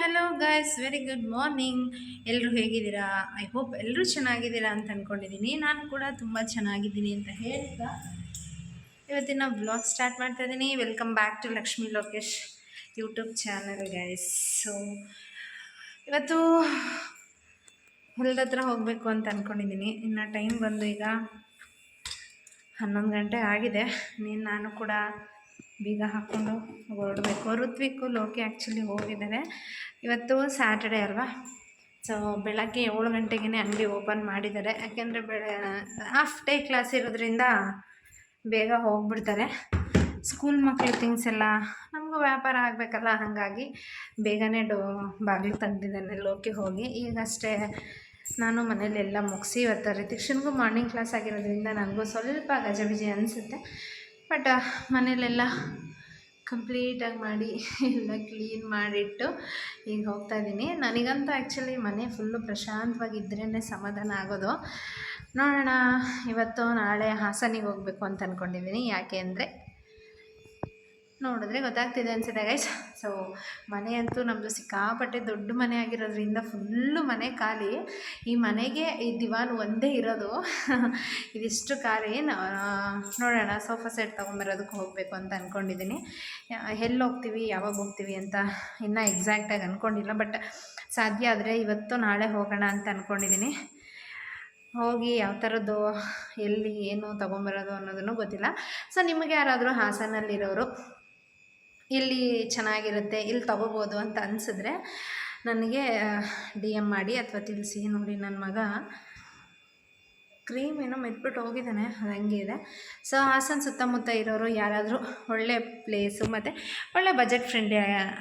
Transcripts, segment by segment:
Hello guys, very good morning. ಎಲ್ಲರೂ ಹೇಗಿದ್ದೀರಾ? I hope ಎಲ್ಲರೂ ಚೆನ್ನಾಗಿದ್ದೀರಾ ಅಂತ ಅಂದ್ಕೊಂಡಿದ್ದೀನಿ. ನಾನು ಕೂಡ ತುಂಬ ಚೆನ್ನಾಗಿದ್ದೀನಿ ಅಂತ ಹೇಳ್ತಾ ಇವತ್ತಿನ ಬ್ಲಾಗ್ ಸ್ಟಾರ್ಟ್ ಮಾಡ್ತಾ ಇದ್ದೀನಿ. Welcome back to Lakshmi Lokesh YouTube channel guys. So ಇವತ್ತು ಹೊಲದ ಹತ್ರ ಹೋಗಬೇಕು ಅಂತ ಅಂದ್ಕೊಂಡಿದ್ದೀನಿ. ಇನ್ನು ಟೈಮ್ ಬಂದು ಈಗ 11 ಗಂಟೆ ಆಗಿದೆ. ನಾನು ಕೂಡ ಬೀಗ ಹಾಕ್ಕೊಂಡು ಹೊರಡಬೇಕು. ಋತ್ವಿಕ್ಕು ಲೋಕಿ ಆ್ಯಕ್ಚುಲಿ ಹೋಗಿದ್ದಾರೆ. ಇವತ್ತು ಸ್ಯಾಟರ್ಡೇ ಅಲ್ವಾ, ಸೊ ಬೆಳಗ್ಗೆ 7 ಗಂಟೆಗೆ ಅಂಗಡಿ ಓಪನ್ ಮಾಡಿದ್ದಾರೆ. ಯಾಕೆಂದರೆ ಹಾಫ್ ಡೇ ಕ್ಲಾಸ್ ಇರೋದ್ರಿಂದ ಬೇಗ ಹೋಗ್ಬಿಡ್ತಾರೆ. ಸ್ಕೂಲ್ ಮಕ್ಕಳು ಥಿಂಗ್ಸ್ ಎಲ್ಲ ನಮಗೂ ವ್ಯಾಪಾರ ಆಗಬೇಕಲ್ಲ, ಹಾಗಾಗಿ ಬೇಗನೆ ಬಾಗಿಲು ತೆಗ್ದಿದ್ದಾನೆ ಲೋಕಿ ಹೋಗಿ. ಈಗಷ್ಟೇ ನಾನು ಮನೇಲೆಲ್ಲ ಮುಗಿಸಿ ಇವತ್ತು ರಿತಿಕ್ಷನ್ಗೂ ಮಾರ್ನಿಂಗ್ ಕ್ಲಾಸ್ ಆಗಿರೋದ್ರಿಂದ ನನಗೂ ಸ್ವಲ್ಪ ಗಜಬಿಜಿ ಅನಿಸುತ್ತೆ. ಬಟ್ ಮನೇಲೆಲ್ಲ ಕಂಪ್ಲೀಟಾಗಿ ಮಾಡಿ ಎಲ್ಲ ಕ್ಲೀನ್ ಮಾಡಿಟ್ಟು ಈಗ ಹೋಗ್ತಾಯಿದ್ದೀನಿ. ನನಗಂತೂ ಆ್ಯಕ್ಚುಲಿ ಮನೆ ಫುಲ್ಲು ಪ್ರಶಾಂತವಾಗಿದ್ದರೇ ಸಮಾಧಾನ ಆಗೋದು. ನೋಡೋಣ, ಇವತ್ತು ನಾಳೆ ಹಾಸನಿಗೆ ಹೋಗಬೇಕು ಅಂತ ಅಂದ್ಕೊಂಡಿದ್ದೀನಿ. ಯಾಕೆ ಅಂದರೆ ನೋಡಿದ್ರೆ ಗೊತ್ತಾಗ್ತಿದೆ ಅನಿಸುತ್ತೆ ಗೈಸ್. ಸೊ ಮನೆ ಅಂತೂ ನಮ್ಮದು ಸಿಕ್ಕಾಪಟ್ಟೆ ದೊಡ್ಡ ಮನೆ ಆಗಿರೋದ್ರಿಂದ ಫುಲ್ಲು ಮನೆ ಖಾಲಿ. ಈ ಮನೆಗೆ ಈ ದಿವಾನ್ ಒಂದೇ ಇರೋದು. ಇದಿಷ್ಟು ಖಾಲಿ. ನೋಡೋಣ, ಸೋಫಾ ಸೆಟ್ ತೊಗೊಂಬರೋದಕ್ಕೆ ಹೋಗಬೇಕು ಅಂತ ಅಂದ್ಕೊಂಡಿದ್ದೀನಿ. ಎಲ್ಲಿ ಹೋಗ್ತೀವಿ, ಯಾವಾಗ ಹೋಗ್ತೀವಿ ಅಂತ ಇನ್ನೂ ಎಕ್ಸಾಕ್ಟಾಗಿ ಅಂದ್ಕೊಂಡಿಲ್ಲ. ಬಟ್ ಸಾಧ್ಯ ಆದರೆ ಇವತ್ತು ನಾಳೆ ಹೋಗೋಣ ಅಂತ ಅಂದ್ಕೊಂಡಿದ್ದೀನಿ. ಹೋಗಿ ಯಾವ ಥರದ್ದು ಎಲ್ಲಿ ಏನು ತೊಗೊಂಬರೋದು ಅನ್ನೋದನ್ನು ಗೊತ್ತಿಲ್ಲ. ಸೊ ನಿಮಗೆ ಯಾರಾದರೂ ಹಾಸನಲ್ಲಿರೋರು ಇಲ್ಲಿ ಚೆನ್ನಾಗಿರುತ್ತೆ, ಇಲ್ಲಿ ತೊಗೋಬೋದು ಅಂತ ಅನಿಸಿದ್ರೆ ನನಗೆ DM ಮಾಡಿ ಅಥವಾ ತಿಳಿಸಿ. ನೋಡಿ, ನನ್ನ ಮಗ ಕ್ರೀಮ್ ಏನೋ ಮೆತ್ಬಿಟ್ಟು ಹೋಗಿದ್ದಾನೆ, ಅದು ಹಂಗೆ ಇದೆ. ಸೊ ಹಾಸನ ಸುತ್ತಮುತ್ತ ಇರೋರು ಯಾರಾದರೂ ಒಳ್ಳೆ ಪ್ಲೇಸು ಮತ್ತು ಒಳ್ಳೆ ಬಜೆಟ್ ಫ್ರೆಂಡ್ಲಿ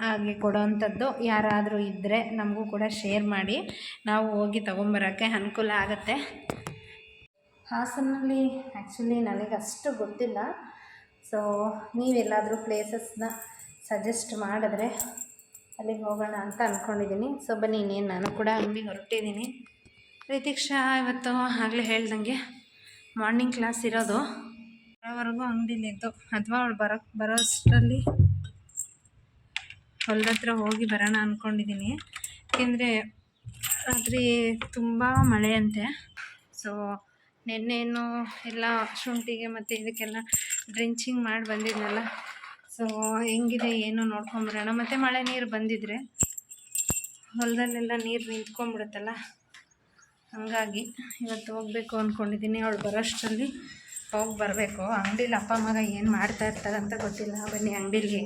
ಆಗಿ ಕೊಡೋವಂಥದ್ದು ಯಾರಾದರೂ ಇದ್ದರೆ ನಮಗೂ ಕೂಡ ಶೇರ್ ಮಾಡಿ, ನಾವು ಹೋಗಿ ತೊಗೊಂಬರೋಕ್ಕೆ ಅನುಕೂಲ ಆಗುತ್ತೆ. ಹಾಸನಲ್ಲಿ ಆ್ಯಕ್ಚುಲಿ ನನಗೆ ಅಷ್ಟು ಗೊತ್ತಿಲ್ಲ. ಸೊ ನೀವೆಲ್ಲಾದರೂ ಪ್ಲೇಸಸ್ನ ಸಜೆಸ್ಟ್ ಮಾಡಿದ್ರೆ ಅಲ್ಲಿಗೆ ಹೋಗೋಣ ಅಂತ ಅಂದ್ಕೊಂಡಿದ್ದೀನಿ. ಸೊ ಬನ್ನಿ, ಇನ್ನೇನು ನಾನು ಕೂಡ ಅಂಗಡಿಗೆ ಹೊರಟಿದ್ದೀನಿ. ರಿತಿಕ್ಷಾ ಇವತ್ತು ಆಗಲೇ ಹೇಳ್ದಂಗೆ ಮಾರ್ನಿಂಗ್ ಕ್ಲಾಸ್ ಇರೋದು, ಬರೋವರೆಗೂ ಅಂಗಡಿಲಿದ್ದು ಅಥವಾ ಅವಳು ಬರೋ ಅಷ್ಟರಲ್ಲಿ ಹೊಲದ ಹತ್ರ ಹೋಗಿ ಬರೋಣ ಅಂದ್ಕೊಂಡಿದ್ದೀನಿ. ಏಕೆಂದರೆ ರಾತ್ರಿ ತುಂಬ ಮಳೆ ಅಂತೆ. ಸೊ ನೆನ್ನೇನು ಎಲ್ಲ ಶುಂಠಿಗೆ ಮತ್ತು ಇದಕ್ಕೆಲ್ಲ ಡ್ರೆಂಚಿಂಗ್ ಮಾಡಿ ಬಂದಿದ್ನಲ್ಲ, ಸೊ ಹೆಂಗಿದೆ ಏನು ನೋಡ್ಕೊಂಬರೋಣ. ಮತ್ತು ಮಳೆ ನೀರು ಬಂದಿದ್ದರೆ ಹೊಲದಲ್ಲೆಲ್ಲ ನೀರು ನಿಂತ್ಕೊಂಡ್ಬಿಡುತ್ತಲ್ಲ, ಹಾಗಾಗಿ ಇವತ್ತು ಹೋಗಬೇಕು ಅಂದ್ಕೊಂಡಿದ್ದೀನಿ. ಅವಳು ಬರೋಷ್ಟರಲ್ಲಿ ಹೋಗಿ ಬರಬೇಕು. ಅಂಗಡೀಲಿ ಅಪ್ಪ ಮಗ ಏನು ಮಾಡ್ತಾ ಇರ್ತಾರೆ ಅಂತ ಗೊತ್ತಿಲ್ಲ. ಬನ್ನಿ, ಅಂಗಡೀಲಿ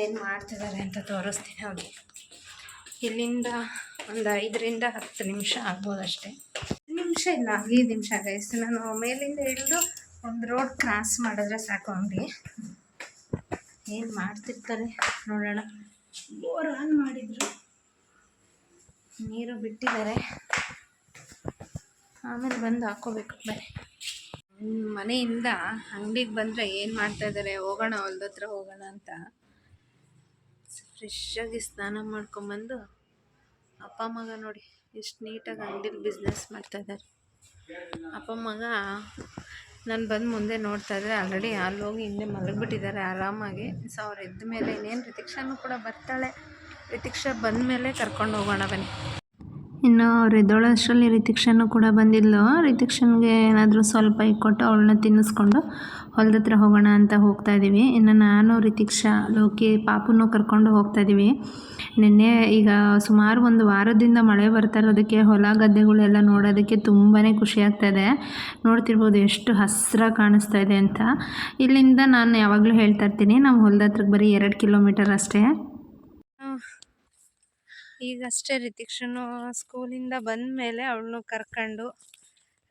ಏನು ಮಾಡ್ತಿದ್ದಾರೆ ಅಂತ ತೋರಿಸ್ತೀನಿ ಅವ್ರಿಗೆ. ಇಲ್ಲಿಂದ ಒಂದು 5ರಿಂದ 10 ನಿಮಿಷ ಆಗ್ಬೋದು ಅಷ್ಟೇ. 10 ನಿಮಿಷ ಇಲ್ಲ, 5 ನಿಮಿಷ ಗೈಸ್. ನಾನು ಮೇಲಿಂದ ಇಳಿದು ಒಂದು ರೋಡ್ ಕ್ರಾಸ್ ಮಾಡಿದ್ರೆ ಸಾಕು ಅಂಗಡಿ. ಏನು ಮಾಡ್ತಿರ್ತಾರೆ ನೋಡೋಣ. ಬೋರ್ ಆನ್ ಮಾಡಿದ್ರು, ನೀರು ಬಿಟ್ಟಿದ್ದಾರೆ, ಆಮೇಲೆ ಬಂದು ಹಾಕ್ಕೋಬೇಕು. ಬರೀ ಮನೆಯಿಂದ ಅಂಗಡಿಗೆ ಬಂದರೆ ಏನು ಮಾಡ್ತಾಯಿದ್ದಾರೆ, ಹೋಗೋಣ ಹೊಲ್ದ ಹತ್ರ ಹೋಗೋಣ ಅಂತ ಫ್ರೆಶ್ಶಾಗಿ ಸ್ನಾನ ಮಾಡ್ಕೊಂಬಂದು ಅಪ್ಪ ಮಗ ನೋಡಿ ಎಷ್ಟು ನೀಟಾಗಿ ಅಂಗಡಿಲಿ ಬಿಸ್ನೆಸ್ ಮಾಡ್ತಾಯಿದ್ದಾರೆ. ಅಪ್ಪ ಮಗ ನಾನು ಬಂದು ಮುಂದೆ ನೋಡ್ತಾ ಇದ್ದರೆ ಆಲ್ರೆಡಿ ಅಲ್ಲಿ ಹೋಗಿ ಹಿಂದೆ ಮಲಗಿಬಿಟ್ಟಿದ್ದಾರೆ ಆರಾಮಾಗಿ. ಸೊ ಅವ್ರು ಎದ್ದ ಮೇಲೆ ಇನ್ನೇನು ರಿತಿಕ್ಷಾನು ಕೂಡ ಬರ್ತಾಳೆ. ರಿತಿಕ್ಷಾ ಬಂದ ಮೇಲೆ ಕರ್ಕೊಂಡು ಹೋಗೋಣ ಬನ್ನಿ. ಇನ್ನು ಅವ್ರು ಎದ್ದೋಳಷ್ಟರಲ್ಲಿ ರಿತಿಕ್ಷಾನು ಕೂಡ ಬಂದಿದ್ಲು. ರಿತಿಕ್ಷನ್ಗೆ ಏನಾದರೂ ಸ್ವಲ್ಪ ಇಕ್ಕೊಟ್ಟು ಅವಳನ್ನ ತಿನ್ನಿಸ್ಕೊಂಡು ಹೊಲದ ಹತ್ರ ಹೋಗೋಣ ಅಂತ ಹೋಗ್ತಾಯಿದ್ದೀವಿ. ಇನ್ನು ನಾನು ರಿತಿಕ್ಷಾ ಲೋಕಿ ಪಾಪುನೂ ಕರ್ಕೊಂಡು ಹೋಗ್ತಾಯಿದ್ದೀವಿ. ನಿನ್ನೆ ಈಗ ಸುಮಾರು ಒಂದು ವಾರದಿಂದ ಮಳೆ ಬರ್ತಾ ಇರೋದಕ್ಕೆ ಹೊಲ ಗದ್ದೆಗಳೆಲ್ಲ ನೋಡೋದಕ್ಕೆ ತುಂಬಾ ಖುಷಿ ಆಗ್ತಾಯಿದೆ. ನೋಡ್ತಿರ್ಬೋದು ಎಷ್ಟು ಹಸಿರಾಗಿ ಕಾಣಿಸ್ತಾ ಇದೆ ಅಂತ. ಇಲ್ಲಿಂದ ನಾನು ಯಾವಾಗಲೂ ಹೇಳ್ತಾ ಇರ್ತೀನಿ, ನಮ್ಮ ಹೊಲದ ಹತ್ರಕ್ಕೆ ಬರೀ 2 ಕಿಲೋಮೀಟರ್ ಅಷ್ಟೇ. ಈಗಷ್ಟೇ ರಿತಿಕ್ಷನು ಸ್ಕೂಲಿಂದ ಬಂದ ಮೇಲೆ ಅವಳನ್ನು ಕರ್ಕೊಂಡು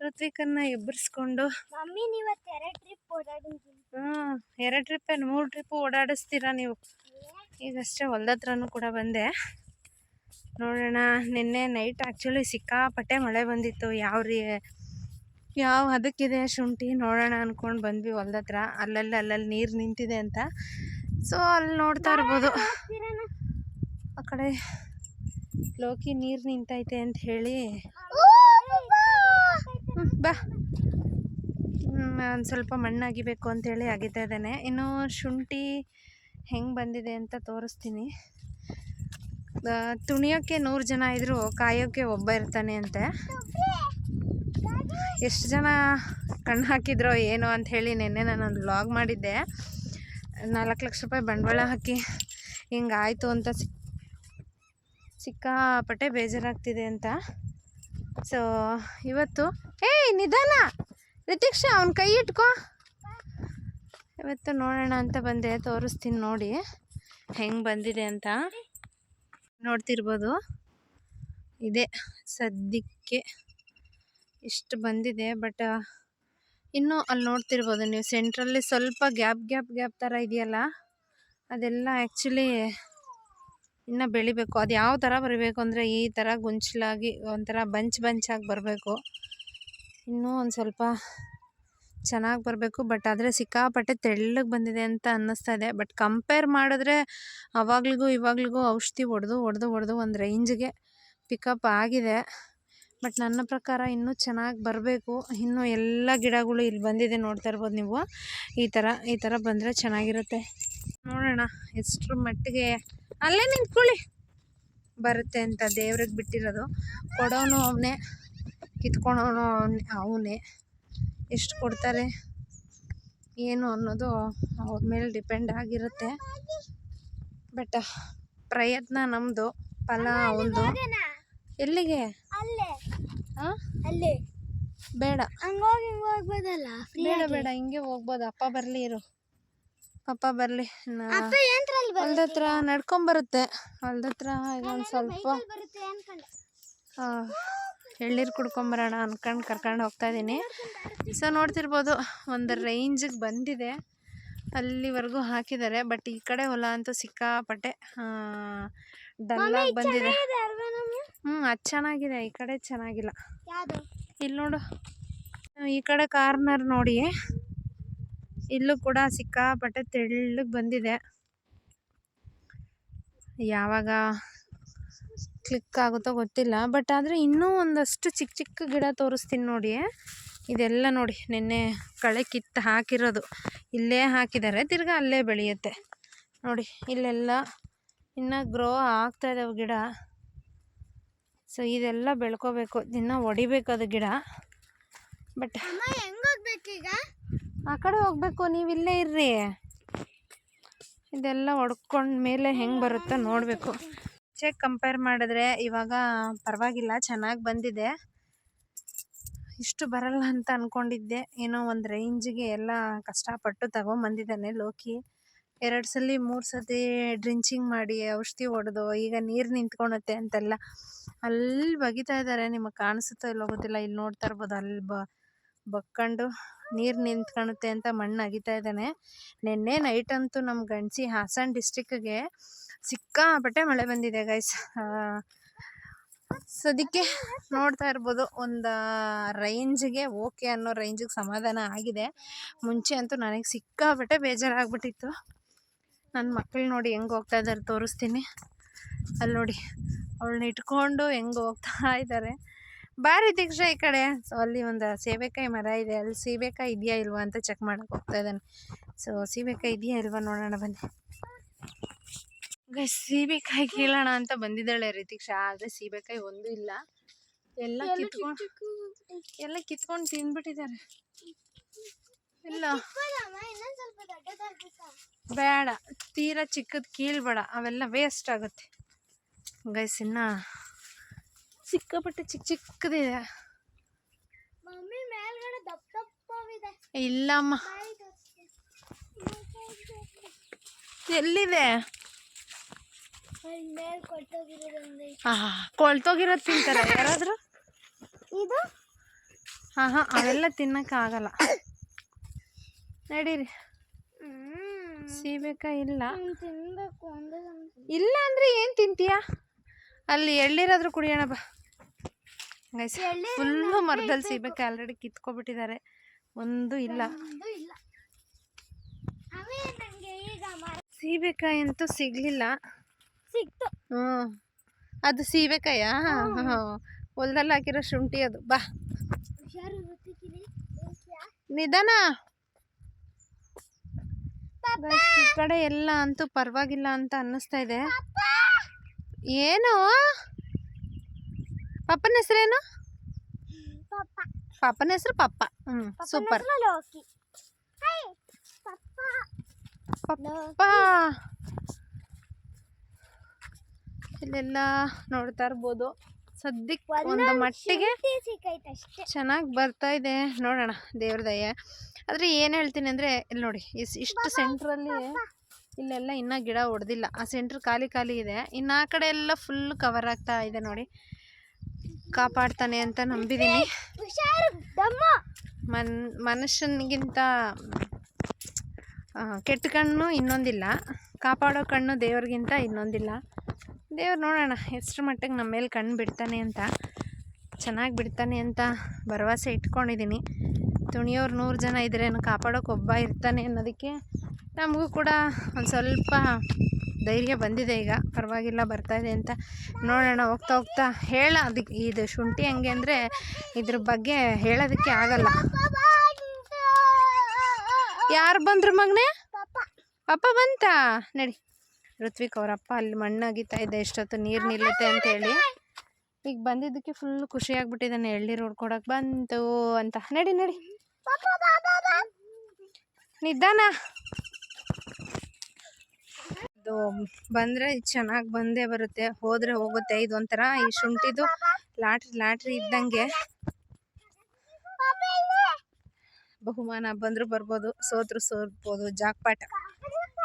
ಋತ್ವಿಕನ್ನ ಎಬ್ಬರಿಸ್ಕೊಂಡು 2 ಟ್ರಿಪ್ ಓಡಾಡಿದ್ದೀನಿ. 2 ಟ್ರಿಪ್ 3 ಟ್ರಿಪ್ಪು ಓಡಾಡಿಸ್ತೀರಾ ನೀವು. ಈಗಷ್ಟೇ ಹೊಲದ ಹತ್ರನೂ ಕೂಡ ಬಂದೆ. ನೋಡೋಣ, ನಿನ್ನೆ ನೈಟ್ ಆ್ಯಕ್ಚುಲಿ ಸಿಕ್ಕಾಪಟ್ಟೆ ಮಳೆ ಬಂದಿತ್ತು. ಯಾವ ಅದಕ್ಕಿದೆ ಶುಂಠಿ ನೋಡೋಣ ಅಂದ್ಕೊಂಡು ಬಂದ್ವಿ ಹೊಲದ ಹತ್ರ. ಅಲ್ಲಲ್ಲಿ ನೀರು ನಿಂತಿದೆ ಅಂತ. ಸೊ ಅಲ್ಲಿ ನೋಡ್ತಾ ಇರ್ಬೋದು, ಆ ಕಡೆ ಲೋಕಿ ನೀರು ನಿಂತೈತೆ ಅಂತ ಹೇಳಿ ಬಾ ಒಂದು ಸ್ವಲ್ಪ ಮಣ್ಣು ಅಗಿಬೇಕು ಅಂತೇಳಿ ಅಗಿತಾ ಇದ್ದಾನೆ. ಇನ್ನು ಶುಂಠಿ ಹೆಂಗೆ ಬಂದಿದೆ ಅಂತ ತೋರಿಸ್ತೀನಿ. ತುಣಿಯೋಕ್ಕೆ 100 ಜನ ಇದ್ದರೂ ಕಾಯೋಕ್ಕೆ ಒಬ್ಬ ಇರ್ತಾನೆ ಅಂತೆ. ಎಷ್ಟು ಜನ ಕಣ್ಣು ಹಾಕಿದ್ರೋ ಏನೋ ಅಂತ ಹೇಳಿ ನೆನ್ನೆ ನಾನೊಂದು ವ್ಲಾಗ್ ಮಾಡಿದ್ದೆ. 4 ಲಕ್ಷ ರೂಪಾಯಿ ಬಂಡವಾಳ ಹಾಕಿ ಹಿಂಗಾಯಿತು ಅಂತ ಸಿಕ್ಕಾಪಟ್ಟೆ ಬೇಜಾರಾಗ್ತಿದೆ ಅಂತ. ಸೊ ಇವತ್ತು ನಿಧಾನ ರಿತಿಕ್ಷಾ, ಅವ್ನ ಕೈ ಇಟ್ಕೋ. ಇವತ್ತು ನೋಡೋಣ ಅಂತ ಬಂದೆ, ತೋರಿಸ್ತೀನಿ ನೋಡಿ ಹೆಂಗೆ ಬಂದಿದೆ ಅಂತ. ನೋಡ್ತಿರ್ಬೋದು, ಇದೆ ಸದ್ಯಕ್ಕೆ ಇಷ್ಟು ಬಂದಿದೆ. ಬಟ್ ಇನ್ನೂ ಅಲ್ಲಿ ನೋಡ್ತಿರ್ಬೋದು ನೀವು, ಸೆಂಟ್ರಲ್ಲಿ ಸ್ವಲ್ಪ ಗ್ಯಾಪ್ ಥರ ಇದೆಯಲ್ಲ, ಅದೆಲ್ಲ ಆ್ಯಕ್ಚುಲಿ ಇನ್ನೂ ಬೆಳಿಬೇಕು. ಅದು ಯಾವ ಥರ ಬರಬೇಕು ಅಂದರೆ ಈ ಥರ ಗುಂಚಲಾಗಿ ಒಂಥರ ಬಂಚಾಗಿ ಬರಬೇಕು. ಇನ್ನೂ ಒಂದು ಸ್ವಲ್ಪ ಚೆನ್ನಾಗಿ ಬರಬೇಕು. ಬಟ್ ಆದರೆ ಸಿಕ್ಕಾಪಟ್ಟೆ ತೆಳ್ಳಗೆ ಬಂದಿದೆ ಅಂತ ಅನ್ನಿಸ್ತಾ ಇದೆ. ಬಟ್ ಕಂಪೇರ್ ಮಾಡಿದ್ರೆ ಅವಾಗ್ಲಿಗೂ ಇವಾಗ್ಲಿಗೂ ಔಷಧಿ ಹೊಡೆದು ಒಂದು ರೇಂಜ್ಗೆ ಪಿಕಪ್ ಆಗಿದೆ. ಬಟ್ ನನ್ನ ಪ್ರಕಾರ ಇನ್ನೂ ಚೆನ್ನಾಗಿ ಬರಬೇಕು. ಇನ್ನೂ ಎಲ್ಲ ಗಿಡಗಳು ಇಲ್ಲಿ ಬಂದಿದೆ, ನೋಡ್ತಾ ಇರ್ಬೋದು ನೀವು. ಈ ಥರ ಬಂದರೆ ಚೆನ್ನಾಗಿರುತ್ತೆ. ನೋಡೋಣ ಎಷ್ಟರ ಮಟ್ಟಿಗೆ ಅಲ್ಲೇ ನಿಂತ್ಕೊಳ್ಳಿ ಬರುತ್ತೆ ಅಂತ. ದೇವ್ರಿಗೆ ಬಿಟ್ಟಿರೋದು, ಕೊಡೋನು ಅವನೇ, ಕಿತ್ಕೊಳೋನು ಅವನೇ. ಎಷ್ಟು ಕೊಡ್ತಾರೆ ಏನು ಅನ್ನೋದು ಅವ್ರ ಮೇಲೆ ಡಿಪೆಂಡ್ ಆಗಿರುತ್ತೆ. ಬಟ್ ಪ್ರಯತ್ನ ನಮ್ಮದು, ಫಲ ಒಂದು. ಎಲ್ಲಿಗೆ? ಅಲ್ಲೇ ಬೇಡ, ಹೋಗ್ಬೋದಲ್ಲ. ಬೇಡ ಹಿಂಗೆ ಹೋಗ್ಬೋದು. ಅಪ್ಪ ಬರಲಿ, ಇರು, ಅಪ್ಪ ಬರಲಿ. ಹೊಲ್ದ ಹತ್ರ ನಡ್ಕೊಂಬರುತ್ತೆ. ಹೊಲ್ದ ಹತ್ರ ಈಗ ಒಂದು ಸ್ವಲ್ಪ ಎಳ್ನೀರು ಕುಡ್ಕೊಂಬರೋಣ ಅನ್ಕೊಂಡು ಕರ್ಕೊಂಡು ಹೋಗ್ತಾ ಇದ್ದೀನಿ. ಸೊ ನೋಡ್ತಿರ್ಬೋದು, ಒಂದು ರೇಂಜಿಗೆ ಬಂದಿದೆ, ಅಲ್ಲಿವರೆಗೂ ಹಾಕಿದ್ದಾರೆ. ಬಟ್ ಈ ಕಡೆ ಹೊಲ ಅಂತೂ ಸಿಕ್ಕಾಪಟ್ಟೆ ಡಲ್ಲಾಗಿ ಬಂದಿದೆ. ಅದು ಚೆನ್ನಾಗಿದೆ, ಈ ಕಡೆ ಚೆನ್ನಾಗಿಲ್ಲ. ಇಲ್ಲಿ ನೋಡು, ಈ ಕಡೆ ಕಾರ್ನರ್ ನೋಡಿ, ಇಲ್ಲೂ ಕೂಡ ಸಿಕ್ಕಾಪಟ್ಟೆ ತೆಳ್ಳಗೆ ಬಂದಿದೆ. ಯಾವಾಗ ಕ್ಲಿಕ್ ಆಗುತ್ತೋ ಗೊತ್ತಿಲ್ಲ. ಬಟ್ ಆದರೆ ಇನ್ನೂ ಒಂದಷ್ಟು ಚಿಕ್ಕ ಗಿಡ ತೋರಿಸ್ತೀನಿ ನೋಡಿ. ಇದೆಲ್ಲ ನೋಡಿ, ನಿನ್ನೆ ಕಳೆ ಕಿತ್ತು ಹಾಕಿರೋದು, ಇಲ್ಲೇ ಹಾಕಿದ್ದಾರೆ, ತಿರ್ಗಾ ಅಲ್ಲೇ ಬೆಳೆಯುತ್ತೆ ನೋಡಿ. ಇಲ್ಲೆಲ್ಲ ಇನ್ನೂ ಗ್ರೋ ಆಗ್ತಾ ಇದ್ದಾವೆ ಗಿಡ. ಸೊ ಇದೆಲ್ಲ ಬೆಳ್ಕೋಬೇಕು, ದಿನ ಹೊಡಿಬೇಕು ಅದು ಗಿಡ. ಬಟ್ ಆ ಕಡೆ ಹೋಗ್ಬೇಕು, ನೀವು ಇಲ್ಲೇ ಇರ್ರಿ. ಇದೆಲ್ಲ ಹೊಡ್ಕೊಂಡ ಮೇಲೆ ಹೆಂಗೆ ಬರುತ್ತೋ ನೋಡಬೇಕು. ಕಂಪೇರ್ ಮಾಡಿದ್ರೆ ಇವಾಗ ಪರವಾಗಿಲ್ಲ, ಚೆನ್ನಾಗಿ ಬಂದಿದೆ. ಇಷ್ಟು ಬರಲ್ಲ ಅಂತ ಅಂದ್ಕೊಂಡಿದ್ದೆ. ಏನೋ ಒಂದು ರೇಂಜಿಗೆ ಎಲ್ಲ ಕಷ್ಟಪಟ್ಟು ತಗೊಂಬಂದಿದ್ದಾನೆ ಲೋಕಿ. 2 ಸಲ 3 ಸತಿ ಡ್ರಿಂಚಿಂಗ್ ಮಾಡಿ ಔಷಧಿ ಹೊಡೆದು ಈಗ ನೀರು ನಿಂತ್ಕೊಳುತ್ತೆ ಅಂತೆಲ್ಲ ಅಲ್ಲಿ ಬಗಿತಾ ಇದ್ದಾರೆ. ನಿಮಗೆ ಕಾಣಿಸುತ್ತೋ ಇಲ್ಲೋ ಗೊತ್ತಿಲ್ಲ, ಇಲ್ಲಿ ನೋಡ್ತಾ ಇರ್ಬೋದು, ಅಲ್ಲಿ ಬಕ್ಕೊಂಡು ನೀರು ನಿಂತ್ಕೊಳುತ್ತೆ ಅಂತ ಮಣ್ಣು ಅಗಿತಾ ಇದ್ದಾನೆ. ನಿನ್ನೆ ನೈಟ್ ಅಂತೂ ನಮ್ಮ ಗಂಡ್ಸಿ ಹಾಸನ ಡಿಸ್ಟಿಕ್ಗೆ ಸಿಕ್ಕಾಪಟ್ಟೆ ಮಳೆ ಬಂದಿದೆ ಗೈಸ್. ಸದ್ಯಕ್ಕೆ ನೋಡ್ತಾ ಇರ್ಬೋದು, ಒಂದು ರೇಂಜಿಗೆ ಓಕೆ ಅನ್ನೋ ರೇಂಜಿಗೆ ಸಮಾಧಾನ ಆಗಿದೆ. ಮುಂಚೆ ಅಂತೂ ನನಗೆ ಸಿಕ್ಕಾಪಟ್ಟೆ ಬೇಜಾರಾಗ್ಬಿಟ್ಟಿತ್ತು. ನನ್ನ ಮಕ್ಕಳು ನೋಡಿ ಹೆಂಗೆ ಹೋಗ್ತಾ ಇದ್ದಾರೆ ತೋರಿಸ್ತೀನಿ. ಅಲ್ಲಿ ನೋಡಿ, ಅವಳನ್ನ ಇಟ್ಕೊಂಡು ಹೆಂಗೆ ಹೋಗ್ತಾ ಇದ್ದಾರೆ. ಬಾರಿ ದೀಕ್ಷಾ ಈ ಕಡೆ. ಸೊ ಅಲ್ಲಿ ಒಂದು ಸೀಬೆಕಾಯಿ ಮರ ಇದೆ, ಅಲ್ಲಿ ಸೀಬೆಕಾಯಿ ಇದೆಯಾ ಇಲ್ವಾ ಅಂತ ಚೆಕ್ ಮಾಡೋಕೆ ಹೋಗ್ತಾ ಇದ್ದಾನೆ. ಸೊ ಸೀಬೆಕಾಯಿ ಇದೆಯಾ ಇಲ್ವಾ ನೋಡೋಣ ಬನ್ನಿ ಗೈಸ್. ಸೀಬೆಕಾಯಿ ಕೀಳೋಣ ಅಂತ ಬಂದಿದ್ದಾಳೆ ರಿತಿಕ್ಷಾ, ಆದರೆ ಸೀಬೆಕಾಯಿ ಒಂದು ಇಲ್ಲ. ಎಲ್ಲ ಕಿತ್ಕೊಂಡು ತಿಂದ್ಬಿಟ್ಟಿದ್ದಾರೆ. ಇಲ್ಲ ಬೇಡ, ತೀರಾ ಚಿಕ್ಕದು ಕೀಳ್ಬೇಡ, ಅವೆಲ್ಲ ವೇಸ್ಟ್ ಆಗುತ್ತೆ ಗೈಸ್. ಇನ್ನು ಸಿಕ್ಕಾಪಟ್ಟೆ ಚಿಕ್ಕದಿದೆ. ಇಲ್ಲಮ್ಮ, ಎಲ್ಲಿದೆ? ಕೊಳ್ತೋಗಿರೋದು ತಿಂತಾರೆ ಯಾರಾದರೂ? ಅವೆಲ್ಲ ತಿನ್ನಕ್ಕಾಗಲ್ಲ. ನಡೀರಿ, ಸೀಬೆಕಾಯಿ ಇಲ್ಲ. ಇಲ್ಲ ಅಂದರೆ ಏನು ತಿಂತೀಯ? ಅಲ್ಲಿ ಎಳ್ನೀರಾದ್ರೂ ಕುಡಿಯೋಣ ಬಾ ಗೈಸ್. ಫುಲ್ಲು ಮರದಲ್ಲಿ ಸೀಬೆಕಾಯಿ ಆಲ್ರೆಡಿ ಕಿತ್ಕೊಬಿಟ್ಟಿದ್ದಾರೆ, ಒಂದು ಇಲ್ಲ. ಸೀಬೆಕಾಯಿ ಅಂತೂ ಸಿಗ್ಲಿಲ್ಲ. ಅದು ಸೀಬೆಕಾಯ? ಹೊಲದಲ್ಲಿ ಹಾಕಿರೋ ಶುಂಠಿ ಅದು. ಬಾ ನಿಧಾನ. ಈ ಕಡೆ ಎಲ್ಲ ಅಂತೂ ಪರವಾಗಿಲ್ಲ ಅಂತ ಅನ್ನಿಸ್ತಾ ಇದೆ. ಏನು ಪಪ್ಪನ ಹೆಸರೇನು? ಪಪ್ಪ. ಪಾಪನ ಹೆಸರು ಪಪ್ಪ. ಸೂಪರ್. ಲೋಕಿ. ಹಾಯ್ ಪಪ್ಪ. ಪಪ್ಪ ಇಲ್ಲೆಲ್ಲ ನೋಡ್ತಾ ಇರ್ಬೋದು. ಸದ್ಯಕ್ಕೆ ಒಂದು ಮಟ್ಟಿಗೆ ಸಿಕ್ಕೈತಷ್ಟೇ. ಚೆನ್ನಾಗಿ ಬರ್ತಾ ಇದೆ, ನೋಡೋಣ ದೇವ್ರ ದಯೆ. ಆದರೆ ಏನು ಹೇಳ್ತೀನಿ ಅಂದರೆ ಇಲ್ಲಿ ನೋಡಿ, ಇಷ್ಟು ಸೆಂಟ್ರಲ್ಲಿ ಇಲ್ಲೆಲ್ಲ ಇನ್ನೂ ಗಿಡ ಹೊಡೆದಿಲ್ಲ. ಆ ಸೆಂಟ್ರ್ ಖಾಲಿ ಖಾಲಿ ಇದೆ. ಇನ್ನು ಆ ಕಡೆ ಎಲ್ಲ ಫುಲ್ ಕವರ್ ಆಗ್ತಾ ಇದೆ ನೋಡಿ. ಕಾಪಾಡ್ತಾನೆ ಅಂತ ನಂಬಿದ್ದೀನಿ. ಮನುಷ್ಯನಿಗಿಂತ ಕೆಟ್ಟ ಕಣ್ಣು ಇನ್ನೊಂದಿಲ್ಲ, ಕಾಪಾಡೋ ಕಣ್ಣು ದೇವ್ರಿಗಿಂತ ಇನ್ನೊಂದಿಲ್ಲ. ದೇವ್ರು ನೋಡೋಣ ಎಷ್ಟು ಮಟ್ಟಿಗೆ ನಮ್ಮ ಮೇಲೆ ಕಣ್ಣು ಬಿಡ್ತಾನೆ ಅಂತ, ಚೆನ್ನಾಗಿ ಬಿಡ್ತಾನೆ ಅಂತ ಭರವಸೆ ಇಟ್ಕೊಂಡಿದ್ದೀನಿ. ತುಣಿಯೋರು 100 ಜನ ಇದ್ರೇನು ಕಾಪಾಡೋಕೆ ಒಬ್ಬ ಇರ್ತಾನೆ ಅನ್ನೋದಕ್ಕೆ ನಮಗೂ ಕೂಡ ಒಂದು ಸ್ವಲ್ಪ ಧೈರ್ಯ ಬಂದಿದೆ. ಈಗ ಪರವಾಗಿಲ್ಲ ಬರ್ತಾಯಿದೆ ಅಂತ ನೋಡೋಣ. ಹೋಗ್ತಾ ಹೋಗ್ತಾ ಅದಕ್ಕೆ ಇದು ಶುಂಠಿ ಹಂಗೆ ಅಂದರೆ ಇದ್ರ ಬಗ್ಗೆ ಹೇಳೋದಕ್ಕೆ ಆಗಲ್ಲ. ಯಾರು ಬಂದರು ಮಗನೇ? ಪಾಪ ಬಂತಾ? ನಡಿ. ಋತ್ವಿಕ್ ಅವರಪ್ಪ ಅಲ್ಲಿ ಮಣ್ಣು ಅಗಿತಾ ಇದ್ದೆ, ಎಷ್ಟೊತ್ತು ನೀರು ನಿಲ್ಲುತ್ತೆ ಅಂತೇಳಿ. ಈಗ ಬಂದಿದ್ದಕ್ಕೆ ಫುಲ್ ಖುಷಿಯಾಗ್ಬಿಟ್ಟಿದ್ದಾನೆ. ಎಳ್ನೀರು ಹೊಡ್ಕೊಡಕ್ಕೆ ಬಂತು ಅಂತ. ನಡಿ ನಡಿ ನಿಧಾನ. ಇದು ಬಂದರೆ ಚೆನ್ನಾಗಿ ಬಂದೇ ಬರುತ್ತೆ, ಹೋದರೆ ಹೋಗುತ್ತೆ. ಇದೊಂಥರ ಈ ಶುಂಠಿದು ಲಾಟ್ರಿ ಇದ್ದಂಗೆ. ಬಹುಮಾನ ಬಂದರೂ ಬರ್ಬೋದು, ಸೋತ್ರು ಸೋರ್ಬೋದು. ಜಾಕ್ಪಾಟ್